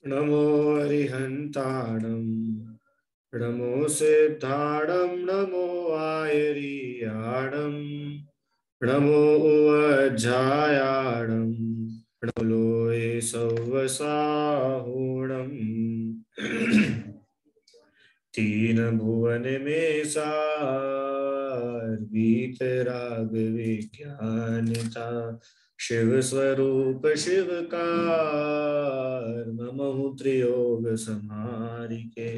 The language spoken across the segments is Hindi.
नमो अरिहंताणं नमो सिद्धाणं नमो आयर्याणं नमो उवज्झायाणं नमो लोये सव्वसाहुणम् तीन भुवन में सार वीतराग विज्ञानता शिव स्वरूप शिवकार नमः त्रियोग समारिके।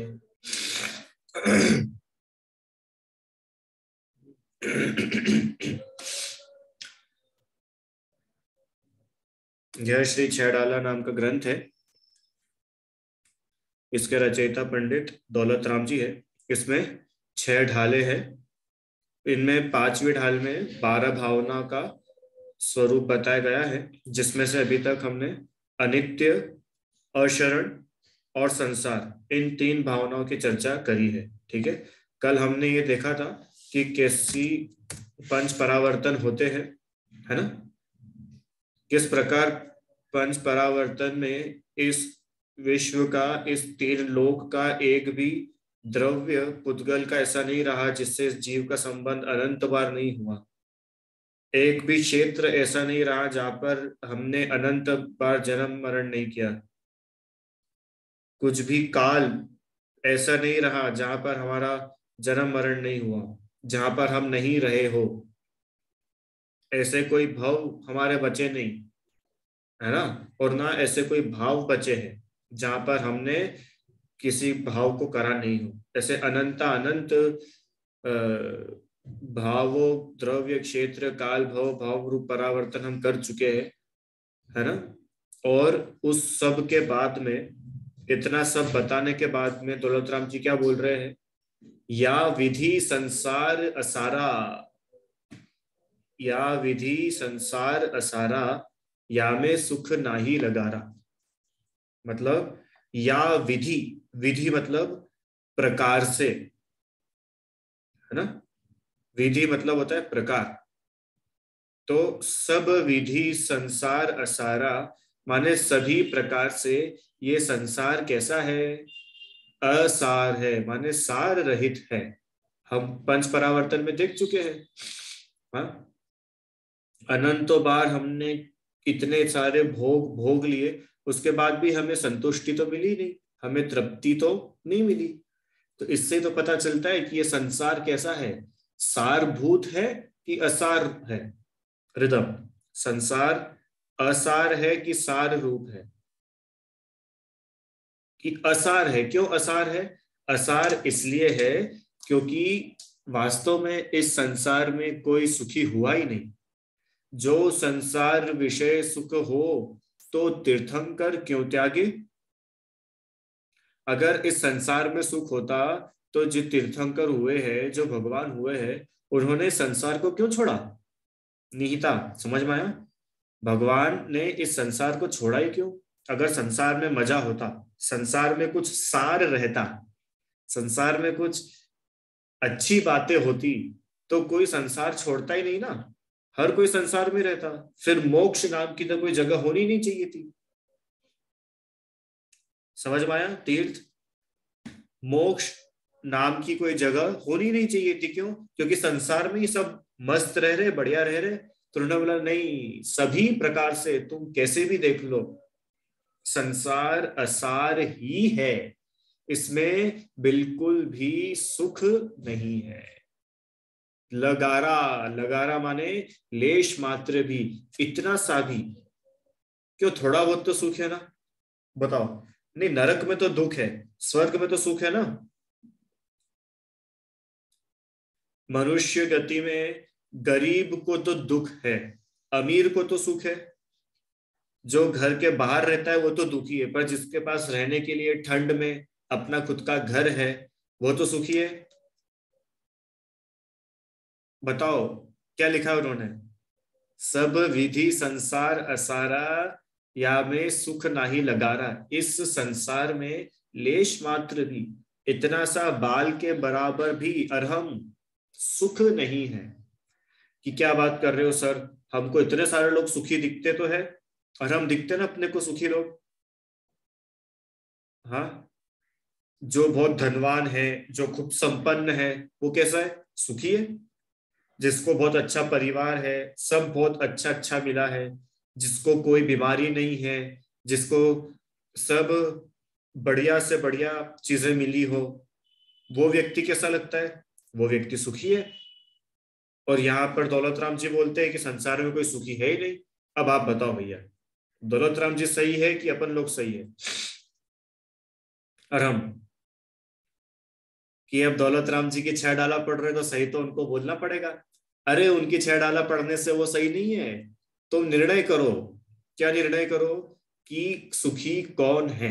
यह श्री छैडाला नाम का ग्रंथ है। इसके रचयिता पंडित दौलत राम जी है। इसमें 6 ढाले हैं। इनमें 5वीं ढाल में 12 भावना का स्वरूप बताया गया है, जिसमें से अभी तक हमने अनित्य, अशरण और संसार इन 3 भावनाओं की चर्चा करी है। ठीक है। कल हमने ये देखा था कि कैसी 5 परावर्तन होते हैं, है ना। किस प्रकार 5 परावर्तन में इस विश्व का, इस 3 लोक का एक भी द्रव्य पुद्गल का ऐसा नहीं रहा जिससे इस जीव का संबंध अनंत बार नहीं हुआ। एक भी क्षेत्र ऐसा नहीं रहा जहां पर हमने अनंत बार जन्म मरण नहीं किया। कुछ भी काल ऐसा नहीं रहा जहां पर हमारा जन्म मरण नहीं हुआ, जहां पर हम नहीं रहे हो। ऐसे कोई भव हमारे बचे नहीं, है ना। और ना ऐसे कोई भाव बचे हैं जहां पर हमने किसी भाव को करा नहीं हो। ऐसे अनंता अनंत भावो द्रव्य क्षेत्र काल भव भाव रूप परावर्तन हम कर चुके हैं, है ना। और उस सब के बाद में, इतना सब बताने के बाद में दौलत राम जी क्या बोल रहे हैं? या विधि संसार असारा, या विधि संसार असारा, या में सुख नाही लगारा। मतलब या विधि, विधि मतलब प्रकार से, है ना। विधि मतलब होता है प्रकार। तो सब विधि संसार असारा माने सभी प्रकार से ये संसार कैसा है? असार है, माने सार रहित है। हम 5 परावर्तन में देख चुके हैं। हाँ, अनंतों बार हमने इतने सारे भोग भोग लिए, उसके बाद भी हमें संतुष्टि तो मिली नहीं, हमें तृप्ति तो नहीं मिली। तो इससे तो पता चलता है कि ये संसार कैसा है, सारभूत है कि असार है। रिदम, संसार असार है कि सार रूप है, कि असार है। क्यों असार है? असार इसलिए है क्योंकि वास्तव में इस संसार में कोई सुखी हुआ ही नहीं। जो संसार विषय सुख हो तो तीर्थंकर क्यों त्यागे? अगर इस संसार में सुख होता तो जो तीर्थंकर हुए हैं, जो भगवान हुए हैं, उन्होंने संसार को क्यों छोड़ा? निहिता समझ में आया? भगवान ने इस संसार को छोड़ा ही क्यों? अगर संसार में मजा होता, संसार में कुछ सार रहता, संसार में कुछ अच्छी बातें होती, तो कोई संसार छोड़ता ही नहीं ना। हर कोई संसार में रहता। फिर मोक्ष नाम की तो कोई जगह होनी नहीं चाहिए थी। समझ में आया? तीर्थ मोक्ष नाम की कोई जगह होनी नहीं चाहिए थी। क्यों? क्योंकि संसार में ही सब मस्त रह रहे, बढ़िया रह रहे। तो उन्होंने बोला नहीं, सभी प्रकार से तुम कैसे भी देख लो, संसार असार ही है, इसमें बिल्कुल भी सुख नहीं है। लगारा, लगारा माने लेश मात्र भी, इतना सा भी। क्यों? थोड़ा बहुत तो सुख है ना। बताओ। नहीं, नरक में तो दुख है, स्वर्ग में तो सुख है ना। मनुष्य गति में गरीब को तो दुख है, अमीर को तो सुख है। जो घर के बाहर रहता है वो तो दुखी है, पर जिसके पास रहने के लिए ठंड में अपना खुद का घर है, वो तो सुखी है। बताओ क्या लिखा है उन्होंने? सब विधि संसार असारा, या में सुख नाही लगारा। इस संसार में लेश मात्र भी, इतना सा बाल के बराबर भी अरहम सुख नहीं है। कि क्या बात कर रहे हो सर, हमको इतने सारे लोग सुखी दिखते तो है, और हम दिखते ना अपने को सुखी लोग। हाँ, जो बहुत धनवान है, जो खूब संपन्न है, वो कैसा है? सुखी है। जिसको बहुत अच्छा परिवार है, सब बहुत अच्छा अच्छा मिला है, जिसको कोई बीमारी नहीं है, जिसको सब बढ़िया से बढ़िया चीजें मिली हो, वो व्यक्ति कैसा लगता है? वो व्यक्ति सुखी है। और यहाँ पर दौलत राम जी बोलते हैं कि संसार में कोई सुखी है ही नहीं। अब आप बताओ भैया, दौलत राम जी सही है कि अपन लोग सही है? और हम कि अब दौलत राम जी की छह डाला पढ़ रहे तो सही तो उनको बोलना पड़ेगा। अरे उनकी छह डाला पढ़ने से वो सही नहीं है। तुम निर्णय करो। क्या निर्णय करो कि सुखी कौन है?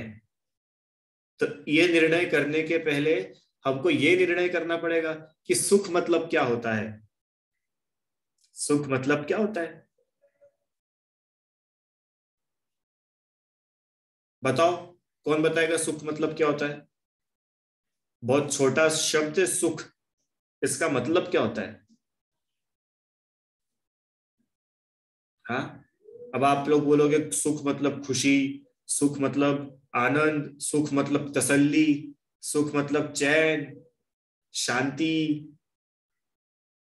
तो ये निर्णय करने के पहले हमको ये निर्णय करना पड़ेगा कि सुख मतलब क्या होता है। सुख मतलब क्या होता है? बताओ, कौन बताएगा सुख मतलब क्या होता है? बहुत छोटा शब्द है सुख, इसका मतलब क्या होता है? हाँ, अब आप लोग बोलोगे सुख मतलब खुशी, सुख मतलब आनंद, सुख मतलब तसल्ली, सुख मतलब चैन, शांति।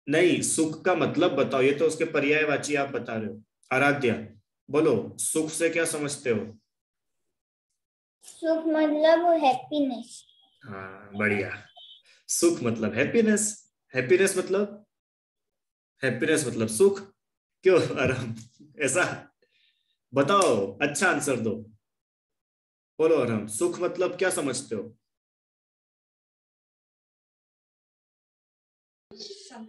नहीं, सुख का मतलब बताओ, ये तो उसके पर्यायवाची आप बता रहे हो। आराध्या, बोलो सुख से क्या समझते हो? सुख मतलब हैप्पीनेस। हाँ, बढ़िया। सुख मतलब हैप्पीनेस। हैप्पीनेस मतलब, हैप्पीनेस मतलब सुख। क्यों आराम? ऐसा? बताओ, अच्छा आंसर दो। बोलो आराम, सुख मतलब क्या समझते हो?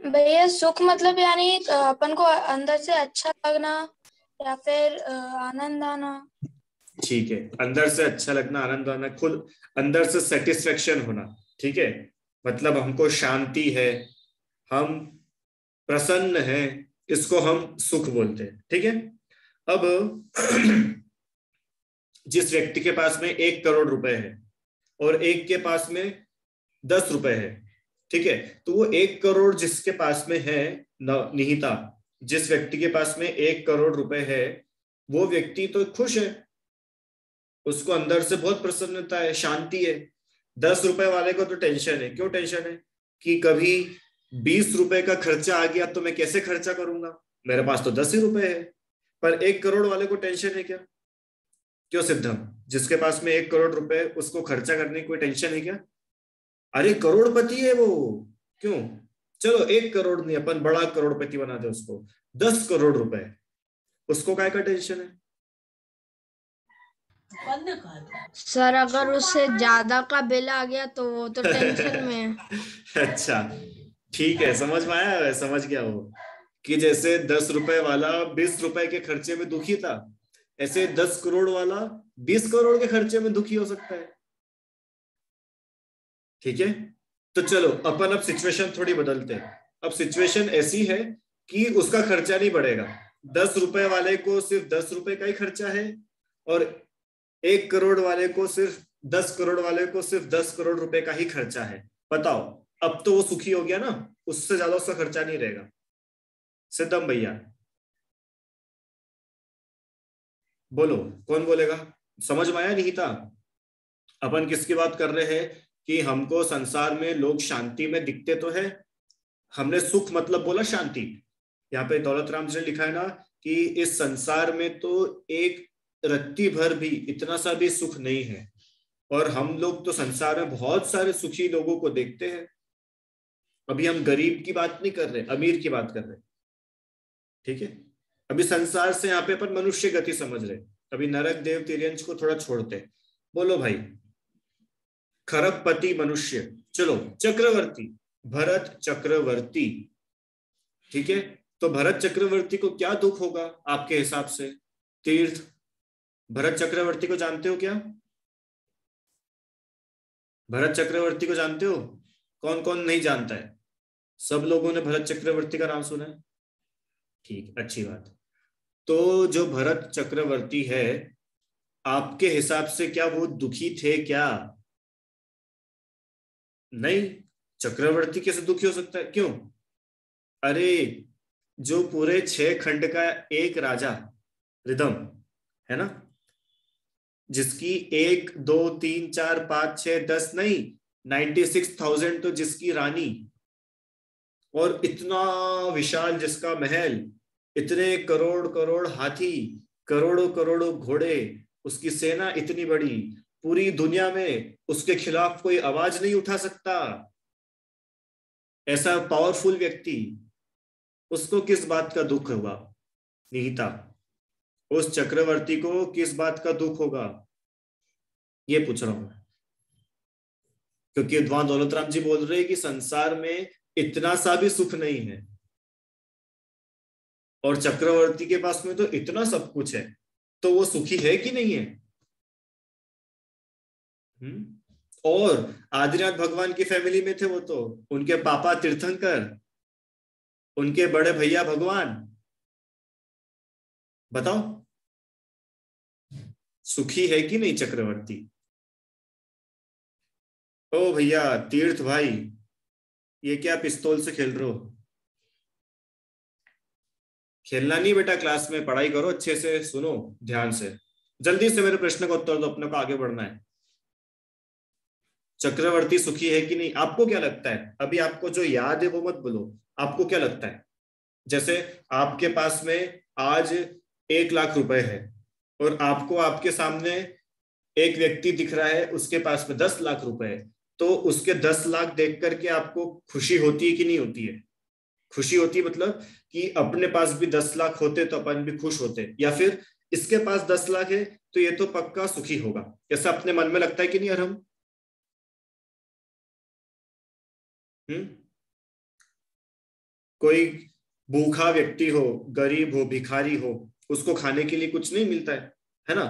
भैया सुख मतलब यानी अपन को अंदर से अच्छा लगना या फिर आनंद आना। ठीक है, अंदर से अच्छा लगना, आनंद आना, खुद अंदर से सेटिस्फेक्शन होना। ठीक है, मतलब हमको शांति है, हम प्रसन्न हैं, इसको हम सुख बोलते हैं। ठीक है। अब जिस व्यक्ति के पास में 1 करोड़ रुपए है और एक के पास में 10 रुपए है, ठीक है, तो वो 1 करोड़ जिसके पास में है, निहिता, जिस व्यक्ति के पास में 1 करोड़ रुपए है, वो व्यक्ति तो खुश है, उसको अंदर से बहुत प्रसन्नता है, शांति है। 10 रुपए वाले को तो टेंशन है। क्यों टेंशन है? कि कभी 20 रुपए का खर्चा आ गया तो मैं कैसे खर्चा करूंगा, मेरे पास तो 10 ही रुपए है। पर 1 करोड़ वाले को टेंशन है क्या? क्यों सिद्धम, जिसके पास में 1 करोड़ रुपए, उसको खर्चा करने की कोई टेंशन है क्या? अरे करोड़पति है वो। क्यों? चलो 1 करोड़ नहीं, अपन बड़ा करोड़पति बना दे उसको, 10 करोड़ रुपए, उसको काय का टेंशन है? सर अगर उससे ज्यादा का बिल आ गया तो वो तो टेंशन में है। अच्छा, ठीक है, समझ में आया है, समझ गया वो। कि जैसे 10 रुपए वाला 20 रुपए के खर्चे में दुखी था, ऐसे 10 करोड़ वाला 20 करोड़ के खर्चे में दुखी हो सकता है। ठीक है, तो चलो अपन अब सिचुएशन थोड़ी बदलते हैं। अब सिचुएशन ऐसी है कि उसका खर्चा नहीं बढ़ेगा। 10 रुपए वाले को सिर्फ 10 रुपए का ही खर्चा है, और 1 करोड़ वाले को सिर्फ 10 करोड़ वाले को सिर्फ 10 करोड़ रुपए का ही खर्चा है। बताओ, अब तो वो सुखी हो गया ना, उससे ज्यादा उसका खर्चा नहीं रहेगा। सिद्धम भैया, बोलो, कौन बोलेगा? समझ में आया नहीं था अपन किसकी बात कर रहे हैं? कि हमको संसार में लोग शांति में दिखते तो है। हमने सुख मतलब बोला शांति। यहाँ पे दौलत राम जी ने लिखा है ना कि इस संसार में तो एक रत्ती भर भी, इतना सा भी सुख नहीं है। और हम लोग तो संसार में बहुत सारे सुखी लोगों को देखते हैं। अभी हम गरीब की बात नहीं कर रहे, अमीर की बात कर रहे। ठीक है, अभी संसार से यहाँ पे अपन मनुष्य गति समझ रहे। अभी नरक देव तिर्यंश को थोड़ा छोड़ते। बोलो भाई, खरबपति मनुष्य, चलो चक्रवर्ती, भरत चक्रवर्ती। ठीक है, तो भरत चक्रवर्ती को क्या दुख होगा आपके हिसाब से? तीर्थ, भरत चक्रवर्ती को जानते हो क्या? भरत चक्रवर्ती को जानते हो? कौन कौन नहीं जानता है? सब लोगों ने भरत चक्रवर्ती का नाम सुना है। ठीक, अच्छी बात। तो जो भरत चक्रवर्ती है, आपके हिसाब से क्या वो दुखी थे क्या? नहीं, चक्रवर्ती कैसे दुखी हो सकता है? क्यों? अरे, जो पूरे 6 खंड का एक राजा, रिदम, है ना, जिसकी 1 2 3 4 5 6 10 नहीं 96,000 तो जिसकी रानी, और इतना विशाल जिसका महल, इतने करोड़ करोड़ हाथी, करोड़ों करोड़ों घोड़े, उसकी सेना इतनी बड़ी, पूरी दुनिया में उसके खिलाफ कोई आवाज नहीं उठा सकता। ऐसा पावरफुल व्यक्ति, उसको किस बात का दुख होगा? निहिता, उस चक्रवर्ती को किस बात का दुख होगा? ये पूछ रहा हूं, क्योंकि वहां दौलतराम जी बोल रहे हैं कि संसार में इतना सा भी सुख नहीं है, और चक्रवर्ती के पास में तो इतना सब कुछ है, तो वो सुखी है कि नहीं है? और आदिनाथ भगवान की फैमिली में थे वो तो, उनके पापा तीर्थंकर, उनके बड़े भैया भगवान, बताओ सुखी है कि नहीं चक्रवर्ती? ओ भैया तीर्थ भाई, ये क्या पिस्तौल से खेल रहे हो? खेलना नहीं बेटा, क्लास में पढ़ाई करो, अच्छे से सुनो ध्यान से, जल्दी से मेरे प्रश्न का उत्तर दो, अपने को आगे बढ़ना है। चक्रवर्ती सुखी है कि नहीं? आपको क्या लगता है? अभी आपको जो याद है वो मत बोलो, आपको क्या लगता है? जैसे आपके पास में आज 1 लाख रुपए है, और आपको आपके सामने एक व्यक्ति दिख रहा है, उसके पास में 10 लाख रुपए है, तो उसके 10 लाख देख करके आपको खुशी होती है कि नहीं होती है? खुशी होती है, मतलब कि अपने पास भी 10 लाख होते तो अपन भी खुश होते, या फिर इसके पास 10 लाख है तो ये तो पक्का सुखी होगा, ऐसा अपने मन में लगता है कि नहीं यार हम? कोई भूखा व्यक्ति हो, गरीब हो, भिखारी हो, उसको खाने के लिए कुछ नहीं मिलता है ना,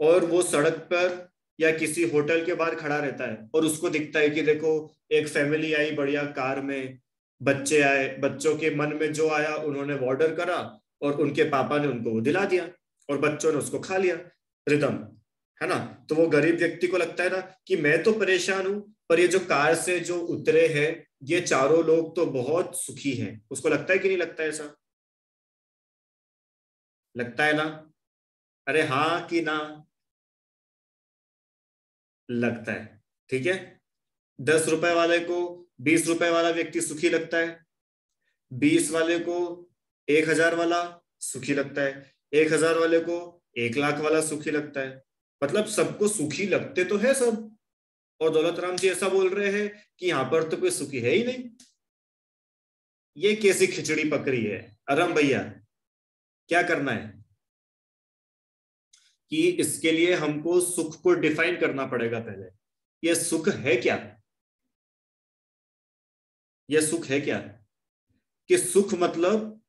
और वो सड़क पर या किसी होटल के बाहर खड़ा रहता है, और उसको दिखता है कि देखो एक फैमिली आई बढ़िया कार में, बच्चे आए, बच्चों के मन में जो आया उन्होंने ऑर्डर करा, और उनके पापा ने उनको वो दिला दिया, और बच्चों ने उसको खा लिया, रिदम, है ना? तो वो गरीब व्यक्ति को लगता है ना कि मैं तो परेशान हूं, पर ये जो कार से जो उतरे हैं ये चारों लोग तो बहुत सुखी हैं। उसको लगता है कि नहीं लगता है ऐसा? लगता है ना? अरे हाँ कि ना? लगता है। ठीक है, 10 रुपए वाले को 20 रुपए वाला व्यक्ति सुखी लगता है, 20 वाले को 1,000 वाला सुखी लगता है, 1,000 वाले को 1 लाख वाला सुखी लगता है। मतलब सबको सुखी लगते तो है सब, और दौलतराम जी ऐसा बोल रहे हैं कि यहाँ पर तो कोई सुखी है ही नहीं। ये कैसी खिचड़ी पक रही है? अरम भैया क्या करना है कि इसके लिए हमको सुख को डिफाइन करना पड़ेगा पहले। ये सुख है क्या? ये सुख है क्या? कि सुख मतलब,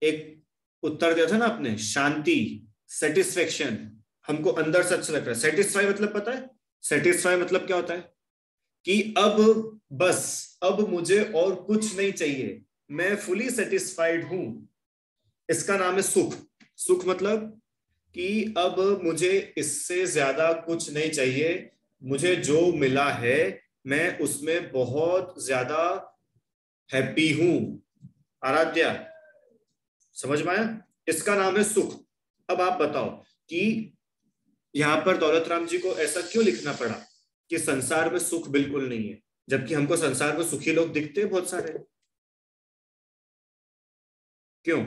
एक उत्तर दिया था ना आपने, शांति, सेटिस्फेक्शन, हमको अंदर से अच्छा लग रहा है। सेटिस्फाई मतलब पता है? सेटिस्फाई मतलब क्या होता है? कि अब बस, अब मुझे और कुछ नहीं चाहिए, मैं फुली सेटिस्फाइड हूं, इसका नाम है सुख। सुख मतलब कि अब मुझे इससे ज्यादा कुछ नहीं चाहिए, मुझे जो मिला है मैं उसमें बहुत ज्यादा हैप्पी हूं। आराध्या समझ में आया? इसका नाम है सुख। अब आप बताओ कि यहां पर दौलतराम जी को ऐसा क्यों लिखना पड़ा कि संसार में सुख बिल्कुल नहीं है, जबकि हमको संसार में सुखी लोग दिखते हैं बहुत सारे? क्यों?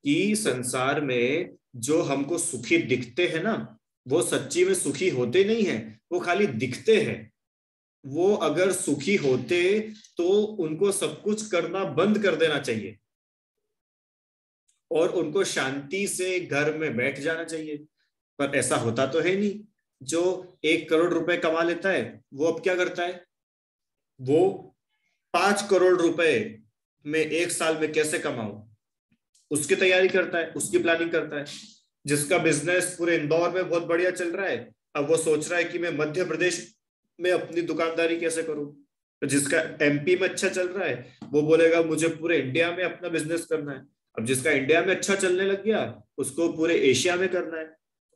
कि संसार में जो हमको सुखी दिखते हैं ना, वो सच्ची में सुखी होते नहीं है, वो खाली दिखते हैं। वो अगर सुखी होते तो उनको सब कुछ करना बंद कर देना चाहिए, और उनको शांति से घर में बैठ जाना चाहिए, पर ऐसा होता तो है नहीं। जो 1 करोड़ रुपए कमा लेता है वो अब क्या करता है? वो 5 करोड़ रुपए में 1 साल में कैसे कमाऊं, उसकी तैयारी करता है, उसकी प्लानिंग करता है। जिसका बिजनेस पूरे इंदौर में बहुत बढ़िया चल रहा है, अब वो सोच रहा है कि मैं मध्य प्रदेश में अपनी दुकानदारी कैसे करूं। तो जिसका एमपी में अच्छा चल रहा है वो बोलेगा मुझे पूरे इंडिया में अपना बिजनेस करना है। अब जिसका इंडिया में अच्छा चलने लग गया उसको पूरे एशिया में करना है,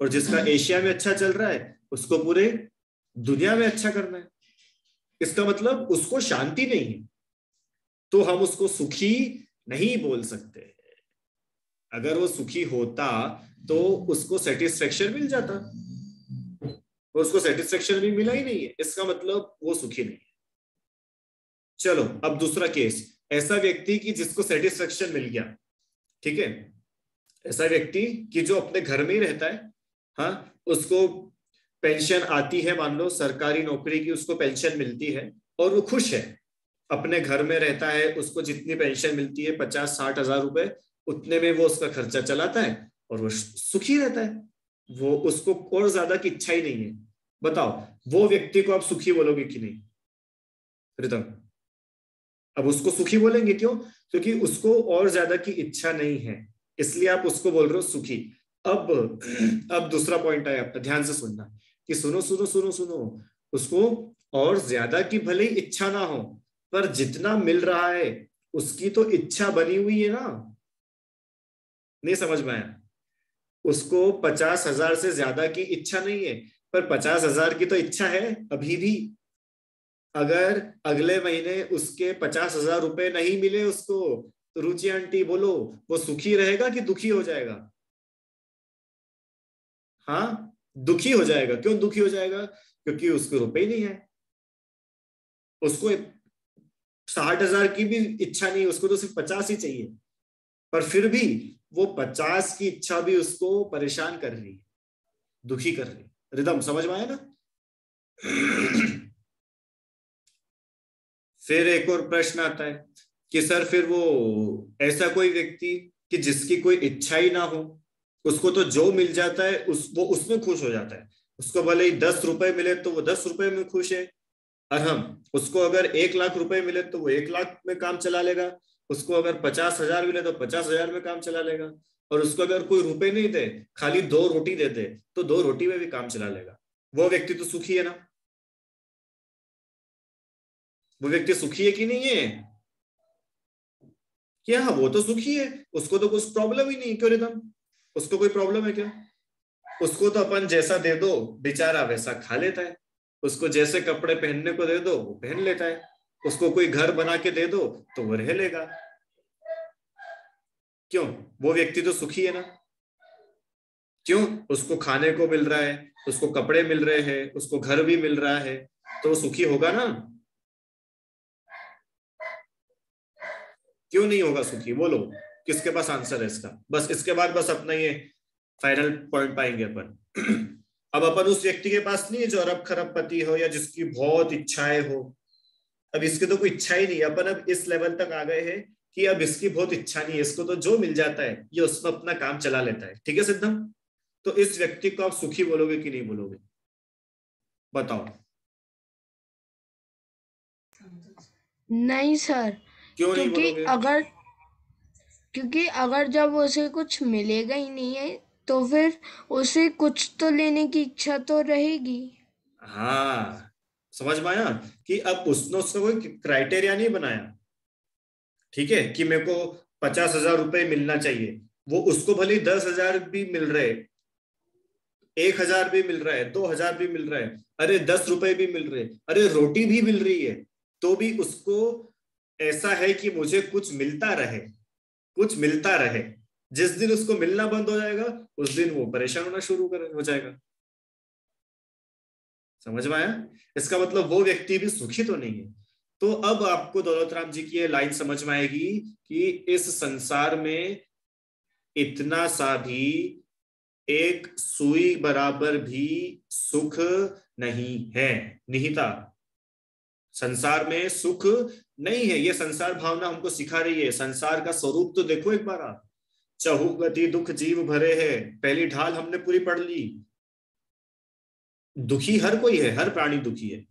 और जिसका एशिया में अच्छा चल रहा है उसको पूरे दुनिया में अच्छा करना है। इसका मतलब उसको शांति नहीं है, तो हम उसको सुखी नहीं बोल सकते। अगर वो सुखी होता तो उसको सेटिस्फेक्शन मिल जाता, उसको सेटिस्फेक्शन भी मिला ही नहीं है, इसका मतलब वो सुखी नहीं है। चलो अब दूसरा केस, ऐसा व्यक्ति कि जिसको सेटिस्फेक्शन मिल गया, ठीक है, ऐसा व्यक्ति कि जो अपने घर में ही रहता है, हाँ, उसको पेंशन आती है, मान लो सरकारी नौकरी की उसको पेंशन मिलती है और वो खुश है, अपने घर में रहता है, उसको जितनी पेंशन मिलती है 50-60 हजार रुपए, उतने में वो उसका खर्चा चलाता है और वो सुखी रहता है, वो उसको और ज्यादा की इच्छा ही नहीं है। बताओ वो व्यक्ति को आप सुखी बोलोगे कि नहीं रितम? अब उसको सुखी बोलेंगे, क्यों? क्योंकि उसको और ज्यादा की इच्छा नहीं है, इसलिए आप उसको बोल रहे हो सुखी। अब दूसरा पॉइंट है अपना, ध्यान से सुनना कि सुनो सुनो सुनो सुनो, उसको और ज्यादा की भले ही इच्छा ना हो, पर जितना मिल रहा है उसकी तो इच्छा बनी हुई है ना। नहीं समझ में आया? उसको 50 हजार से ज्यादा की इच्छा नहीं है, पर 50 हजार की तो इच्छा है अभी भी। अगर अगले महीने उसके 50 हजार रुपए नहीं मिले उसको, तो रुचि आंटी बोलो वो सुखी रहेगा कि दुखी हो जाएगा? हाँ, दुखी हो जाएगा। क्यों दुखी हो जाएगा? क्योंकि उसको रुपए ही नहीं है, उसको 60 हजार की भी इच्छा नहीं, उसको तो सिर्फ 50 ही चाहिए, पर फिर भी वो 50 की इच्छा भी उसको परेशान कर रही है, दुखी कर रही है। रिदम समझ में आया ना? फिर एक और प्रश्न आता है कि सर फिर वो ऐसा कोई व्यक्ति कि जिसकी कोई इच्छा ही ना हो, उसको तो जो मिल जाता है वो उसमें खुश हो जाता है, उसको भले ही 10 रुपए मिले तो वो 10 रुपए में खुश है, और हम उसको अगर 1 लाख रुपए मिले तो वो 1 लाख में काम चला लेगा, उसको अगर 50 हजार मिले तो 50 हजार में काम चला लेगा, और उसको अगर कोई रुपए नहीं दे, खाली 2 रोटी दे दे तो 2 रोटी में भी काम चला लेगा। वो व्यक्ति तो सुखी है ना? वो व्यक्ति सुखी है कि नहीं है? क्या वो तो सुखी है, उसको तो कुछ प्रॉब्लम ही नहीं। क्यों रिदम, उसको कोई प्रॉब्लम है क्या? उसको तो अपन जैसा दे दो बेचारा वैसा खा लेता है, उसको जैसे कपड़े पहनने को दे दो वो पहन लेता है, उसको कोई घर बना के दे दो तो वो रह लेगा। क्यों? वो व्यक्ति तो सुखी है ना? क्यों? उसको खाने को मिल रहा है, उसको कपड़े मिल रहे हैं, उसको घर भी मिल रहा है, तो वो सुखी होगा ना? क्यों नहीं होगा सुखी? बोलो किसके पास आंसर है इसका? बस इसके बाद बस अपना ये फाइनल पॉइंट पाएंगे अपन। अब अपन उस व्यक्ति के पास नहीं है जो अरब खरबपति हो या जिसकी बहुत इच्छाएं हो, अब इसकी तो कोई इच्छा ही नहीं है, अपन अब इस लेवल तक आ गए हैं कि अब इसकी बहुत इच्छा नहीं है, इसको तो जो मिल जाता है ये उसमें अपना काम चला लेता है। ठीक है सिद्धम? तो इस व्यक्ति को आप सुखी बोलोगे कि नहीं बोलोगे? बताओ। नहीं सर, क्यों नहीं क्योंकि बोलोगे? अगर जब उसे कुछ मिलेगा ही नहीं है तो फिर उसे कुछ तो लेने की इच्छा तो रहेगी। हाँ, समझ में आया कि अब उसने उसका कोई क्राइटेरिया नहीं बनाया, ठीक है, कि मेरे को 50 हजार रुपए मिलना चाहिए, वो उसको भले 10 हजार भी मिल रहे, 1 हजार भी मिल रहा है, 2 हजार भी मिल रहा है, अरे 10 रुपए भी मिल रहे, अरे रोटी भी मिल रही है, तो भी उसको ऐसा है कि मुझे कुछ मिलता रहे, कुछ मिलता रहे। जिस दिन उसको मिलना बंद हो जाएगा उस दिन वो परेशान होना शुरू हो जाएगा। समझ में आया? इसका मतलब वो व्यक्ति भी सुखी तो नहीं है। तो अब आपको दौलत राम जी की ये लाइन समझ में आएगी कि इस संसार में इतना सा भी एक सुई बराबर भी सुख नहीं है, निहिता। संसार में सुख नहीं है, ये संसार भावना हमको सिखा रही है। संसार का स्वरूप तो देखो एक बार आप, चहुगति दुख जीव भरे है, पहली ढाल हमने पूरी पढ़ ली। दुखी हर कोई है, हर प्राणी दुखी है,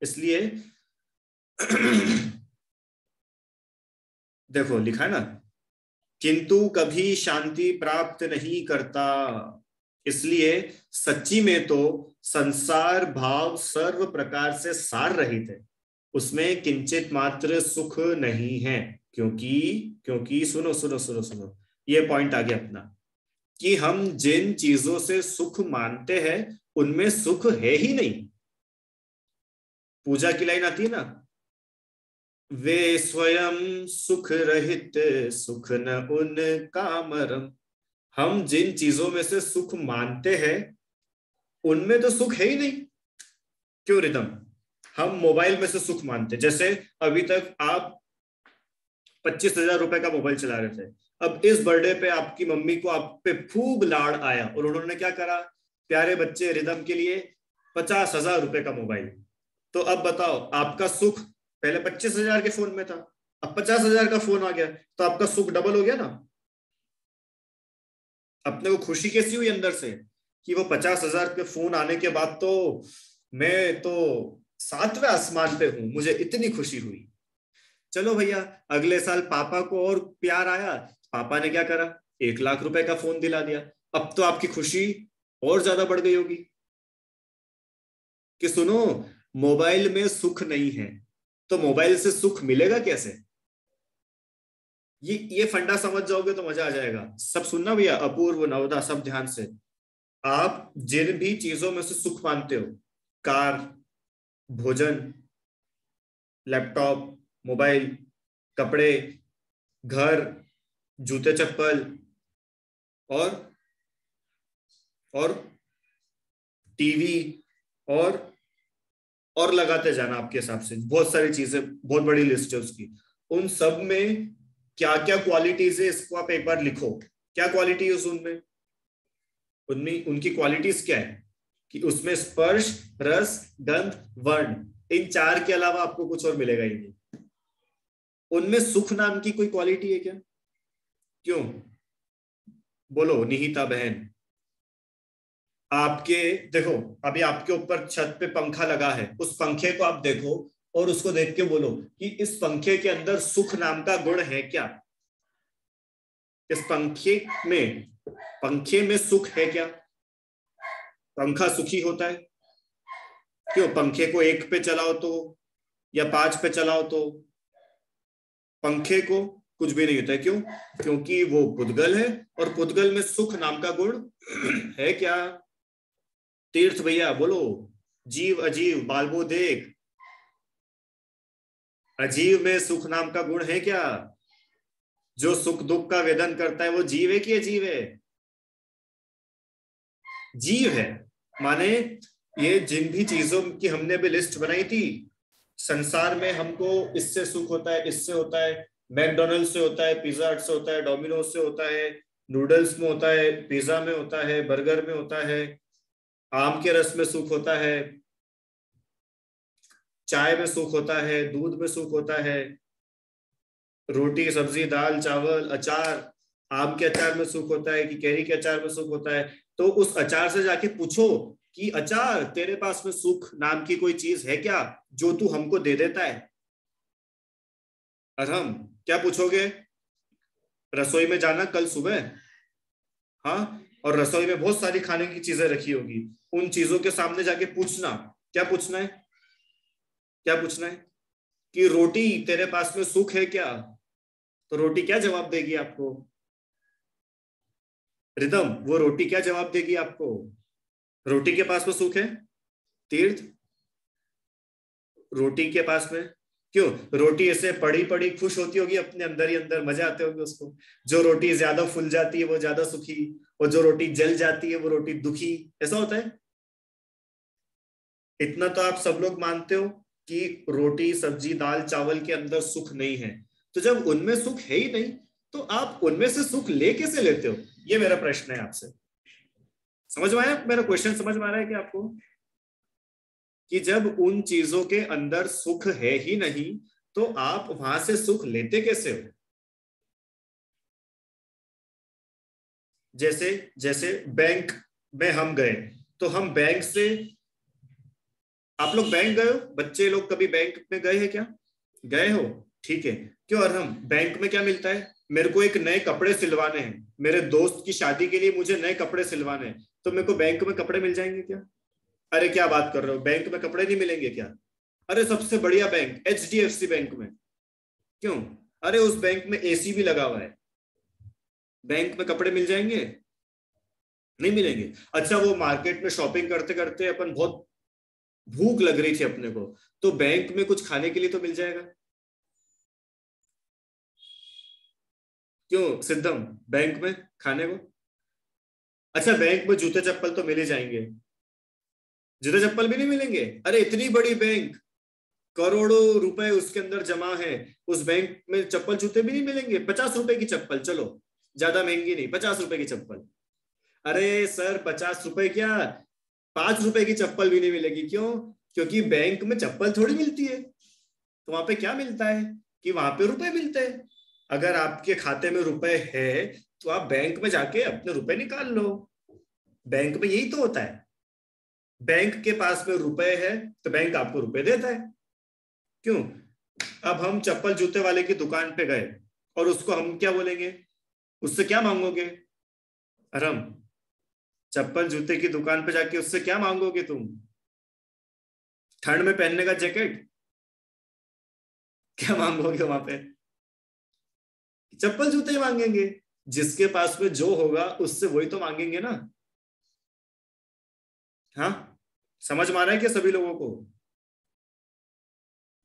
इसलिए देखो लिखा है ना, किंतु कभी शांति प्राप्त नहीं करता, इसलिए सच्ची में तो संसार भाव सर्व प्रकार से सार रहित है, उसमें किंचित मात्र सुख नहीं है। क्योंकि क्योंकि सुनो सुनो सुनो सुनो, ये पॉइंट आ गया अपना, कि हम जिन चीजों से सुख मानते हैं उनमें सुख है ही नहीं। पूजा की लाइन आती है ना, वे स्वयं सुख रहित सुख न उनका मरम। हम जिन चीजों में से सुख मानते हैं उनमें तो सुख है ही नहीं। क्यों रिदम? हम मोबाइल में से सुख मानते, जैसे अभी तक आप 25,000 रुपए का मोबाइल चला रहे थे, अब इस बर्थडे पे आपकी मम्मी को आप पे खूब लाड़ आया और उन्होंने क्या करा, प्यारे बच्चे रिदम के लिए 50,000 रुपए का मोबाइल। तो अब बताओ, आपका सुख पहले 25,000 के फोन में था, अब 50,000 का फोन आ गया, तो आपका सुख डबल हो गया ना। अपने को खुशी कैसी हुई अंदर से कि वो 50,000 के फोन आने के बाद तो मैं तो 7वें आसमान पे हूं, मुझे इतनी खुशी हुई। चलो भैया, अगले साल पापा को और प्यार आया, पापा ने क्या करा, 1,00,000 रुपए का फोन दिला दिया। अब तो आपकी खुशी और ज्यादा बढ़ गई होगी कि सुनो, मोबाइल में सुख नहीं है तो मोबाइल से सुख मिलेगा कैसे। ये फंडा समझ जाओगे तो मजा आ जाएगा। सब सुनना भैया, अपूर्व नवदा सब ध्यान से। आप जिन भी चीजों में से सुख मानते हो, कार, भोजन, लैपटॉप, मोबाइल, कपड़े, घर, जूते चप्पल और टीवी और लगाते जाना, आपके हिसाब से बहुत सारी चीजें, बहुत बड़ी लिस्ट है उसकी। उन सब में क्या क्या क्वालिटीज है, इसको आप एक बार लिखो। क्या क्वालिटी है उनमें? उनमें उनकी क्वालिटीज क्या है कि उसमें स्पर्श, रस, गंध, वर्ण, इन 4 के अलावा आपको कुछ और मिलेगा ही नहीं। उनमें सुख नाम की कोई क्वालिटी है क्या? क्यों बोलो निहिता बहन। आपके देखो, अभी आपके ऊपर छत पे पंखा लगा है, उस पंखे को आप देखो और उसको देख के बोलो कि इस पंखे के अंदर सुख नाम का गुण है क्या? इस पंखे में सुख है क्या? पंखा सुखी होता है? क्यों? पंखे को 1 पे चलाओ तो या 5 पे चलाओ तो पंखे को कुछ भी नहीं होता है। क्यों? क्योंकि वो पुद्गल है और पुद्गल में सुख नाम का गुण है क्या? तीर्थ भैया बोलो, जीव अजीव बालबो देख, अजीव में सुख नाम का गुण है क्या? जो सुख दुख का वेदन करता है वो जीव है कि अजीव है? जीव है। माने ये जिन भी चीजों की हमने भी लिस्ट बनाई थी, संसार में हमको इससे सुख होता है, इससे होता है, मैकडोनल्ड से होता है, पिज्जा हट से होता है, डोमिनोज से होता है, नूडल्स में होता है, पिज्जा में होता है, बर्गर में होता है, आम के रस में सुख होता है, चाय में सुख होता है, दूध में सुख होता है, रोटी सब्जी दाल चावल अचार, आम के अचार में सुख होता है कि कैरी के अचार में सुख होता है। तो उस अचार से जाके पूछो कि अचार, तेरे पास में सुख नाम की कोई चीज है क्या जो तू हमको दे देता है? और हम क्या पूछोगे? रसोई में जाना कल सुबह, हाँ, और रसोई में बहुत सारी खाने की चीजें रखी होगी, उन चीजों के सामने जाके पूछना, क्या पूछना है? क्या पूछना है कि रोटी तेरे पास में सुख है क्या? तो रोटी क्या जवाब देगी आपको? रिदम, वो रोटी क्या जवाब देगी आपको? रोटी के पास में सुख है? तीर्थ, रोटी के पास में क्यों? रोटी ऐसे पड़ी पड़ी खुश होती होगी अपने अंदर ही अंदर, मजे आते होंगे उसको। जो रोटी ज्यादा फूल जाती है वो ज्यादा सुखी, और जो रोटी जल जाती है वो रोटी दुखी, ऐसा होता है। इतना तो आप सब लोग मानते हो कि रोटी सब्जी दाल चावल के अंदर सुख नहीं है। तो जब उनमें सुख है ही नहीं तो आप उनमें से सुख ले कैसे लेते हो? ये मेरा प्रश्न है आपसे। समझ में आया मेरा क्वेश्चन? समझ में आ रहा है कि आपको कि जब उन चीजों के अंदर सुख है ही नहीं तो आप वहां से सुख लेते कैसे हो? जैसे जैसे बैंक में हम गए तो हम बैंक से, आप लोग बैंक गए हो? बच्चे लोग कभी बैंक में गए हैं क्या? गए हो, ठीक है। क्यों? और हम बैंक में क्या मिलता है? मेरे को एक नए कपड़े सिलवाने हैं, मेरे दोस्त की शादी के लिए मुझे नए कपड़े सिलवाने हैं, तो मेरे को बैंक में कपड़े मिल जाएंगे क्या? अरे क्या बात कर रहे हो, बैंक में कपड़े नहीं मिलेंगे क्या? अरे सबसे बढ़िया बैंक HDFC बैंक में। क्यों? अरे उस बैंक में AC भी लगा हुआ है, बैंक में कपड़े मिल जाएंगे? नहीं मिलेंगे। अच्छा, वो मार्केट में शॉपिंग करते करते अपन बहुत भूख लग रही थी अपने को, तो बैंक में कुछ खाने के लिए तो मिल जाएगा। क्यों सिद्धम, बैंक में खाने को? अच्छा, बैंक में जूते चप्पल तो मिल जाएंगे, जूते चप्पल भी नहीं मिलेंगे? अरे इतनी बड़ी बैंक, करोड़ों रुपए उसके अंदर जमा है, उस बैंक में चप्पल जूते भी नहीं मिलेंगे? 50 रुपए की चप्पल, चलो ज्यादा महंगी नहीं, 50 रुपए की चप्पल। अरे सर 50 रुपए क्या, 5 रुपए की चप्पल भी नहीं मिलेगी। क्यों? क्योंकि बैंक में चप्पल थोड़ी मिलती है, तो वहां पे क्या मिलता है कि वहां पे रुपए मिलते हैं। अगर आपके खाते में रुपए है तो आप बैंक में जाके अपने रुपए निकाल लो। बैंक में यही तो होता है, बैंक के पास में रुपए है तो बैंक आपको रुपए देता है। क्यों? अब हम चप्पल जूते वाले की दुकान पे गए और उसको हम क्या बोलेंगे, उससे क्या मांगोगे? अरम, चप्पल जूते की दुकान पे जाके उससे क्या मांगोगे तुम? ठंड में पहनने का जैकेट? क्या मांगोगे वहां पे? चप्पल जूते ही मांगेंगे। जिसके पास में जो होगा उससे वही तो मांगेंगे ना। हाँ, समझ में आ रहा है क्या सभी लोगों को?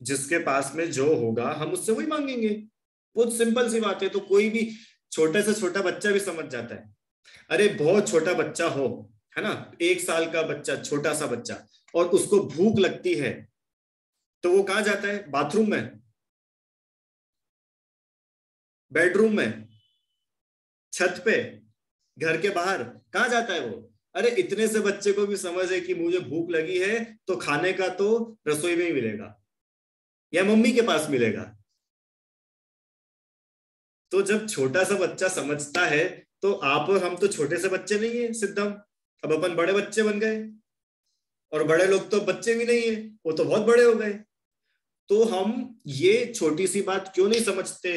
जिसके पास में जो होगा हम उससे वही मांगेंगे। बहुत सिंपल सी बात है, तो कोई भी छोटे से छोटा बच्चा भी समझ जाता है। अरे बहुत छोटा बच्चा हो, है ना, 1 साल का बच्चा, छोटा सा बच्चा, और उसको भूख लगती है तो वो कहाँ जाता है? बाथरूम में, बेडरूम में, छत पे, घर के बाहर, कहाँ जाता है वो? अरे इतने से बच्चे को भी समझ है कि मुझे भूख लगी है तो खाने का तो रसोई में ही मिलेगा या मम्मी के पास मिलेगा। तो जब छोटा सा बच्चा समझता है, तो आप और हम तो छोटे से बच्चे नहीं है सिद्धम, अब अपन बड़े बच्चे बन गए। और बड़े लोग तो बच्चे भी नहीं है, वो तो बहुत बड़े हो गए। तो हम ये छोटी सी बात क्यों नहीं समझते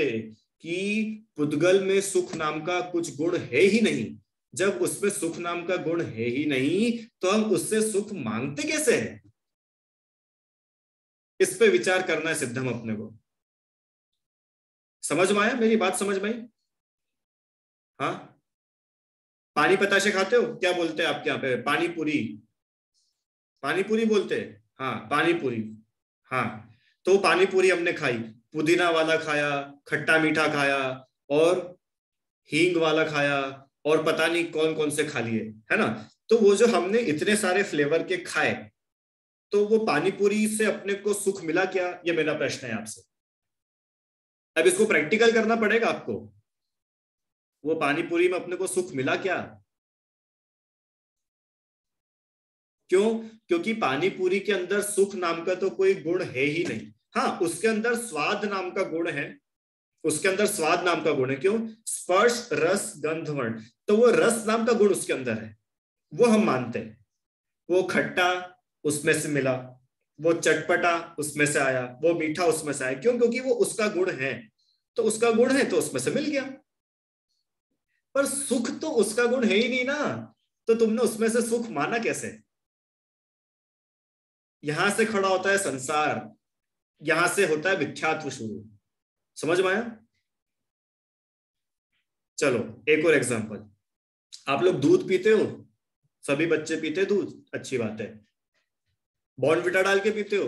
कि पुद्गल में सुख नाम का कुछ गुण है ही नहीं। जब उसमें सुख नाम का गुण है ही नहीं तो हम उससे सुख मांगते कैसे हैं? इस पे विचार करना है सिद्धम अपने को। समझ में आया? मेरी बात समझ में आई? हाँ, पानी पताशे खाते हो? क्या बोलते हैं आपके यहाँ पे? पानी पूरी, पानी पूरी बोलते हैं। हाँ, पानी पूरी। हाँ, तो पानी पूरी हमने खाई, पुदीना वाला खाया, खट्टा मीठा खाया, और हींग वाला खाया, और पता नहीं कौन कौन से खा लिए, है ना। तो वो जो हमने इतने सारे फ्लेवर के खाए, तो वो पानी पूरी से अपने को सुख मिला क्या? ये मेरा प्रश्न है आपसे। अब इसको प्रैक्टिकल करना पड़ेगा आपको। वो पानी पूरी में अपने को सुख मिला क्या? क्यों? क्योंकि पानी पूरी के अंदर सुख नाम का तो कोई गुण है ही नहीं। हाँ, उसके अंदर स्वाद नाम का गुण है, उसके अंदर स्वाद नाम का गुण है। क्यों? स्पर्श रस गंध वर्ण, तो वो रस नाम का गुण उसके अंदर है, वो हम मानते हैं। वो खट्टा उसमें से मिला, वो चटपटा उसमें से आया, वो मीठा उसमें से आया। क्यों? क्योंकि वो उसका गुण है, तो उसका गुण है तो उसमें से मिल गया। पर सुख तो उसका गुण है ही नहीं ना, तो तुमने उसमें से सुख माना कैसे? यहां से खड़ा होता है संसार, यहां से होता है विख्यात शुरू। समझ में आया? चलो एक और एग्जांपल। आप लोग दूध पीते हो? सभी बच्चे पीते दूध, अच्छी बात है। बॉर्नविटा डाल के पीते हो?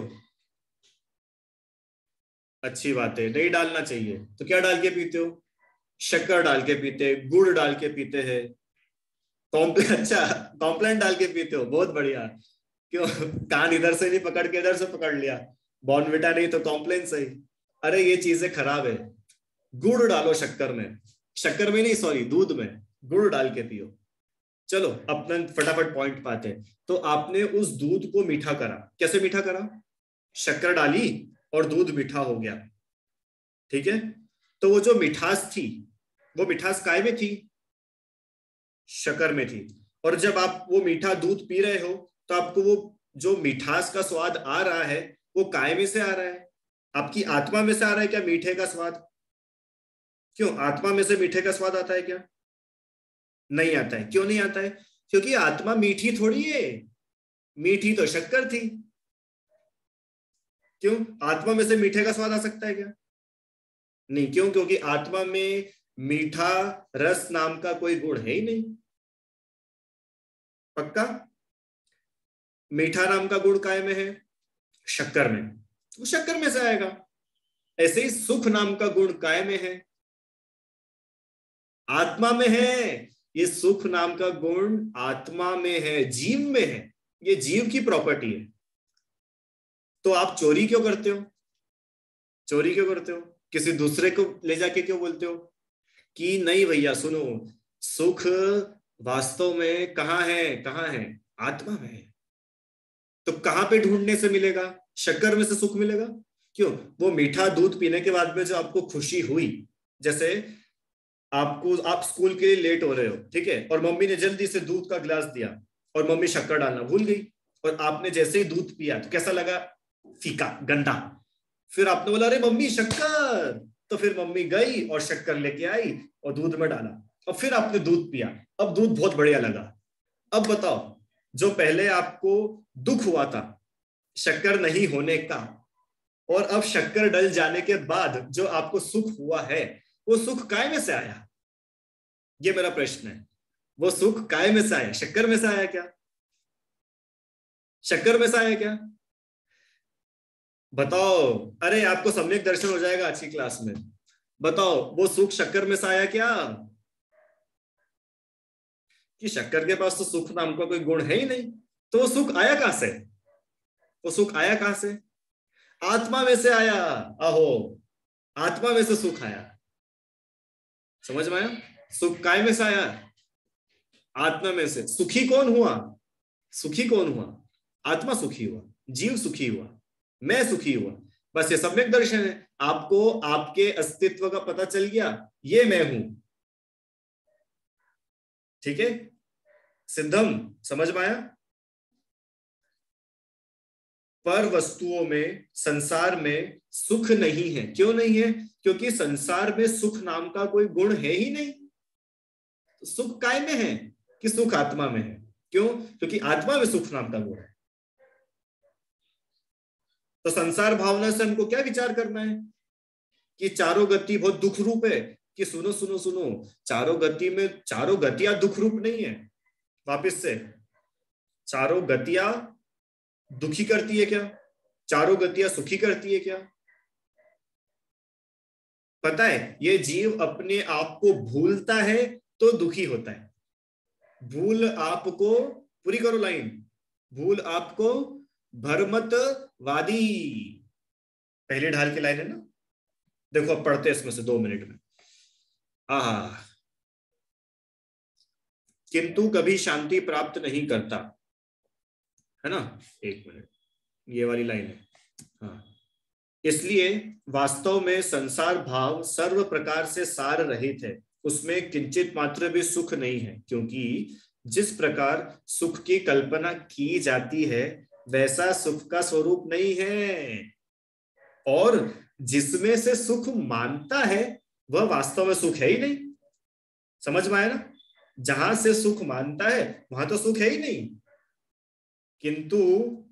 अच्छी बात है, नहीं डालना चाहिए। तो क्या डाल के पीते हो? शक्कर डाल के पीते, गुड़ डाल के पीते हैं, कॉम्प्लेन, अच्छा कॉम्प्लेन डाल के पीते हो, बहुत बढ़िया। क्यों? कान इधर से नहीं पकड़ के इधर से पकड़ लिया, बॉर्नविटा नहीं तो कॉम्प्लेन सही। अरे ये चीजें खराब है। गुड़ डालो शक्कर में, शक्कर में नहीं सॉरी, दूध में गुड़ डाल के पियो। चलो अपना फटाफट पॉइंट पाते हैं। तो आपने उस दूध को मीठा करा, कैसे मीठा करा? शक्कर डाली और दूध मीठा हो गया, ठीक है। तो वो जो मिठास थी, वो मिठास काय में थी? शक्कर में थी। और जब आप वो मीठा दूध पी रहे हो तो आपको वो जो मिठास का स्वाद आ रहा है वो काय में से आ रहा है? आपकी आत्मा में से आ रहा है क्या मीठे का स्वाद? क्यों? आत्मा में से मीठे का स्वाद आता है क्या? नहीं आता है। क्यों नहीं आता है? क्योंकि आत्मा मीठी थोड़ी है, मीठी तो शक्कर थी। क्यों? आत्मा में से मीठे का स्वाद आ सकता है क्या? नहीं। क्यों? क्योंकि आत्मा में मीठा रस नाम का कोई गुण है ही नहीं। पक्का? मीठा नाम का गुण काय में है? शक्कर में, वो शक्कर में से आएगा। ऐसे ही सुख नाम का गुण काय में है? आत्मा में है। ये सुख नाम का गुण आत्मा में है, जीव में है, ये जीव की प्रॉपर्टी है। तो आप चोरी क्यों करते हो? चोरी क्यों करते हो? किसी दूसरे को ले जाके क्यों बोलते हो कि नहीं भैया सुनो, सुख वास्तव में कहाँ है? कहाँ है? आत्मा में है। तो कहाँ पे ढूंढने से मिलेगा? शक्कर में से सुख मिलेगा? क्यों? वो मीठा दूध पीने के बाद में जो आपको खुशी हुई, जैसे आप स्कूल के लिए लेट हो रहे हो, ठीक है, और मम्मी ने जल्दी से दूध का गिलास दिया और मम्मी शक्कर डालना भूल गई, और आपने जैसे ही दूध पिया तो कैसा लगा? फीका, गंदा। फिर आपने बोला अरे मम्मी शक्कर, तो फिर मम्मी गई और शक्कर लेके आई और दूध में डाला, और फिर आपने दूध पिया, अब दूध बहुत बढ़िया लगा। अब बताओ, जो पहले आपको दुख हुआ था शक्कर नहीं होने का, और अब शक्कर डल जाने के बाद जो आपको सुख हुआ है, वो सुख काय में से आया? ये मेरा प्रश्न है। वो सुख काय में से आया? शक्कर में से आया क्या? शक्कर में से आया क्या? बताओ। अरे आपको सम्यक दर्शन हो जाएगा आज की क्लास में। बताओ, वो सुख शक्कर में से आया क्या? कि शक्कर के पास तो सुख नाम का कोई गुण है ही नहीं, तो वो सुख आया कहां से? वो सुख आया कहां से? आत्मा में से आया। आहो, आत्मा में से सुख आया। समझ में आया? सुख काय में से आया? आत्मा में से। सुखी कौन हुआ? सुखी कौन हुआ? आत्मा सुखी हुआ, जीव सुखी हुआ, मैं सुखी हुआ। बस ये सम्यक दर्शन है। आपको आपके अस्तित्व का पता चल गया, ये मैं हूं। ठीक है सिद्धम, समझ में आया? पर वस्तुओं में, संसार में सुख नहीं है। क्यों नहीं है? क्योंकि संसार में सुख नाम का कोई गुण है ही नहीं। तो सुख काय में है? कि सुख आत्मा में है। क्यों? क्योंकि आत्मा में सुख नाम का गुण है। तो संसार भावना से हमको क्या विचार करना है? कि चारों गति बहुत दुख रूप है। कि सुनो सुनो सुनो, चारों गति में चारों गतियां दुख रूप नहीं है। वापिस से, चारों गतियां दुखी करती है क्या? चारों गतियां सुखी करती है क्या? पता है, ये जीव अपने आप को भूलता है तो दुखी होता है। भूल आपको, पूरी करो लाइन, भूल आपको भरमतवादी, पहली ढाल की लाइन है ना। देखो अब पढ़ते हैं इसमें से 2 मिनट में। हाँ, किंतु कभी शांति प्राप्त नहीं करता, है ना। 1 मिनट, ये वाली लाइन है। हाँ, इसलिए वास्तव में संसार भाव सर्व प्रकार से सार रहित है, उसमें किंचित मात्र भी सुख नहीं है। क्योंकि जिस प्रकार सुख की कल्पना की जाती है वैसा सुख का स्वरूप नहीं है, और जिसमें से सुख मानता है वह वास्तव में सुख है ही नहीं। समझ में आया ना? जहां से सुख मानता है वहां तो सुख है ही नहीं। किंतु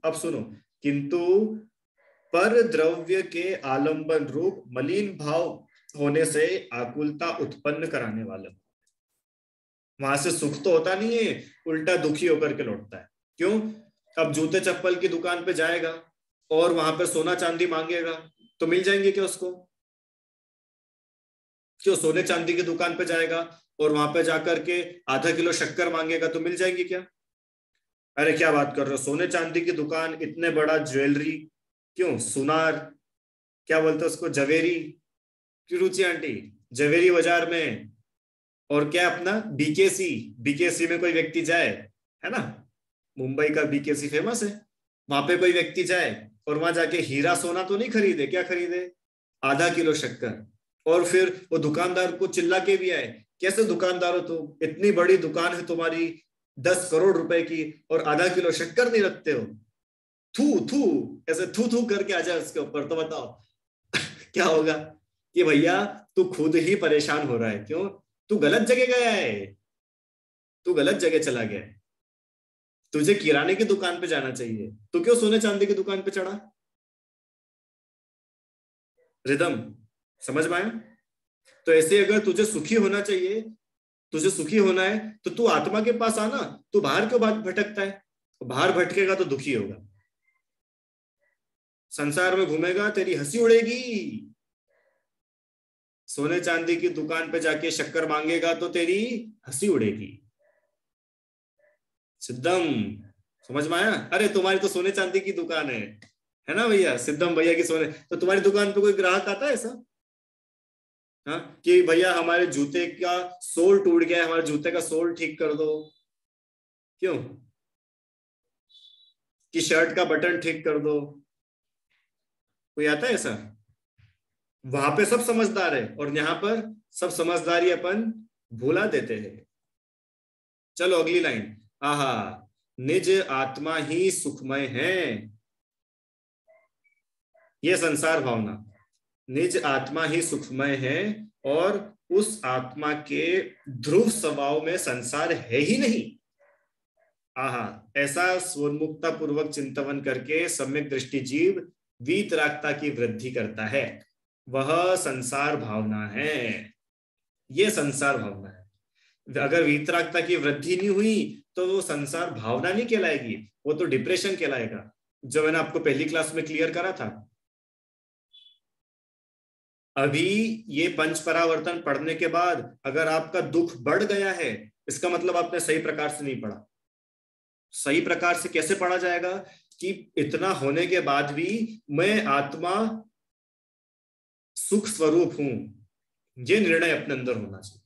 अब सुनो, किंतु पर द्रव्य के आलंबन रूप मलिन भाव होने से आकुलता उत्पन्न कराने वाला, वहां से सुख तो होता नहीं है, उल्टा दुखी होकर के लौटता है। क्यों? अब जूते चप्पल की दुकान पे जाएगा और वहां पर सोना चांदी मांगेगा तो मिल जाएंगे क्या उसको? क्यों? सोने चांदी की दुकान पे जाएगा और वहां पे जाकर के आधा किलो शक्कर मांगेगा तो मिल जाएंगी क्या? अरे क्या बात कर रहे हो, सोने चांदी की दुकान, इतने बड़ा ज्वेलरी, क्यों सुनार, क्या बोलते हैं उसको, जवेरी, क्यों रुचि आंटी, जवेरी बाजार में, और क्या अपना बीकेसी, बीकेसी में कोई व्यक्ति जाए, है ना, मुंबई का बीकेसी फेमस है, वहां पे कोई व्यक्ति जाए और वहां जाके हीरा सोना तो नहीं खरीदे, क्या खरीदे? आधा किलो शक्कर। और फिर वो दुकानदार को चिल्ला के भी आए, कैसे दुकानदार हो तुम, इतनी बड़ी दुकान है तुम्हारी 10 करोड़ रुपए की और आधा किलो शक्कर नहीं रखते हो? थू थू, ऐसे थू थू करके आ जाए उसके ऊपर, तो बताओ क्या होगा? कि भैया तू खुद ही परेशान हो रहा है। क्यों? तू गलत जगह गया है, तू गलत जगह चला गया है। तुझे किराने की दुकान पे जाना चाहिए, तू क्यों सोने चांदी की दुकान पे चढ़ा? रिदम समझ में आया? तो ऐसे अगर तुझे सुखी होना चाहिए, तुझे सुखी होना है तो तू आत्मा के पास आना। तू बाहर क्यों भटकता है? बाहर भटकेगा तो दुखी होगा, संसार में घूमेगा तेरी हंसी उड़ेगी। सोने चांदी की दुकान पे जाके शक्कर मांगेगा तो तेरी हंसी उड़ेगी। सिद्धम, समझ में आया? अरे तुम्हारी तो सोने चांदी की दुकान है ना भैया, सिद्धम भैया की सोने, तो तुम्हारी दुकान पे कोई ग्राहक आता है ऐसा? हाँ, कि भैया हमारे जूते का सोल टूट गया है, हमारे जूते का सोल ठीक कर दो। क्यों? कि शर्ट का बटन ठीक कर दो। कोई आता है ऐसा? वहां पे सब समझदार है और यहाँ पर सब समझदारी अपन भुला देते हैं। चलो अगली लाइन। आहा, निज आत्मा ही सुखमय है। ये संसार भावना, निज आत्मा ही सुखमय है और उस आत्मा के ध्रुव स्वभाव में संसार है ही नहीं। आहा, ऐसा स्वोन्मुक्ता पूर्वक चिंतन करके सम्यक दृष्टि जीव वीतरागता की वृद्धि करता है, वह संसार भावना है। ये संसार भावना है। अगर वीतरागता की वृद्धि नहीं हुई तो वो संसार भावना नहीं कहलाएगी, वो तो डिप्रेशन कहलाएगा, जो मैंने आपको पहली क्लास में क्लियर करा था। अभी ये पंच परावर्तन पढ़ने के बाद अगर आपका दुख बढ़ गया है, इसका मतलब आपने सही प्रकार से नहीं पढ़ा। सही प्रकार से कैसे पढ़ा जाएगा कि इतना होने के बाद भी मैं आत्मा सुख स्वरूप हूं, ये निर्णय अपने अंदर होना चाहिए।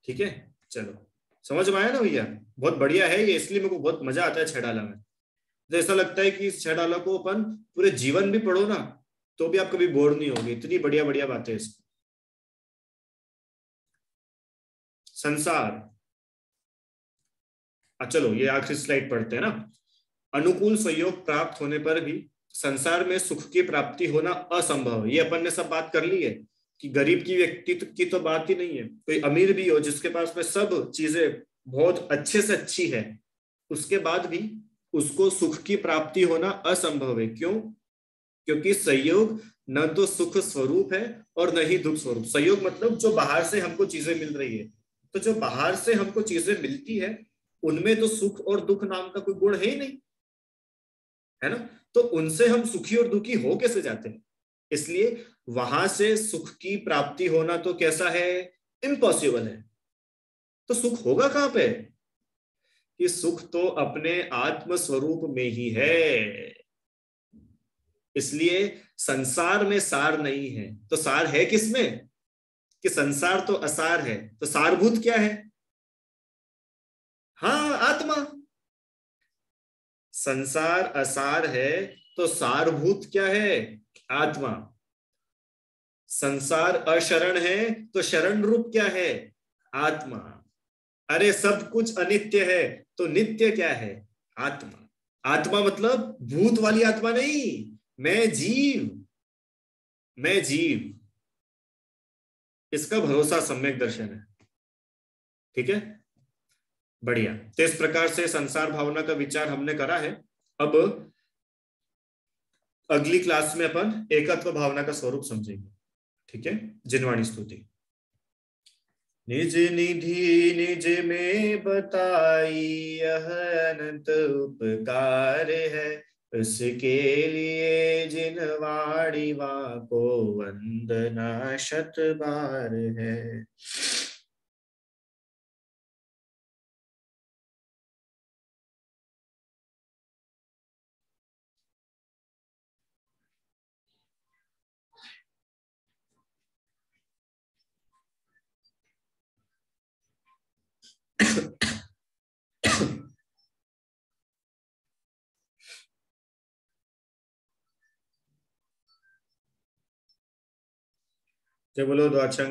ठीक है, चलो समझ में आया ना भैया? बहुत बढ़िया है ये, इसलिए मेरे को बहुत मजा आता है छह डाला में। तो ऐसा लगता है कि इस छह डाला को अपन पूरे जीवन भी पढ़ो ना तो भी आप कभी बोर नहीं होगे, इतनी बढ़िया बढ़िया बातें इसमें। संसार, चलो ये आखिरी स्लाइड पढ़ते हैं ना। अनुकूल संयोग प्राप्त होने पर भी संसार में सुख की प्राप्ति होना असंभव है। ये अपन ने सब बात कर ली है कि गरीब की व्यक्ति की तो बात ही नहीं है, कोई अमीर भी हो जिसके पास में सब चीजें बहुत अच्छे से अच्छी है, उसके बाद भी उसको सुख की प्राप्ति होना असंभव है। क्यों? क्योंकि संयोग न तो सुख स्वरूप है और न ही दुख स्वरूप। संयोग मतलब जो बाहर से हमको चीजें मिल रही है, तो जो बाहर से हमको चीजें मिलती है उनमें तो सुख और दुख नाम का कोई गुण है ही नहीं, है ना? तो उनसे हम सुखी और दुखी हो कैसे जाते हैं? इसलिए वहां से सुख की प्राप्ति होना तो कैसा है? इम्पॉसिबल है। तो सुख होगा कहां पे? कि सुख तो अपने आत्म स्वरूप में ही है। इसलिए संसार में सार नहीं है, तो सार है किसमें? कि संसार तो असार है, तो सारभूत क्या है? हाँ, आत्मा। संसार असार है तो सारभूत क्या है? आत्मा। संसार अशरण है तो शरण रूप क्या है? आत्मा। अरे सब कुछ अनित्य है तो नित्य क्या है? आत्मा। आत्मा मतलब भूत वाली आत्मा नहीं, मैं जीव, मैं जीव। इसका भरोसा सम्यक दर्शन है। ठीक है, बढ़िया। तो इस प्रकार से संसार भावना का विचार हमने करा है। अब अगली क्लास में अपन एकत्व भावना का स्वरूप समझेंगे। ठीक है, जिनवाणी स्तुति। निज निधि निज में बताई यह अनंत उपकार है, उसके लिए जिनवाणी वाँ को वंदना शत बार है। जय बोलो द्वादशांग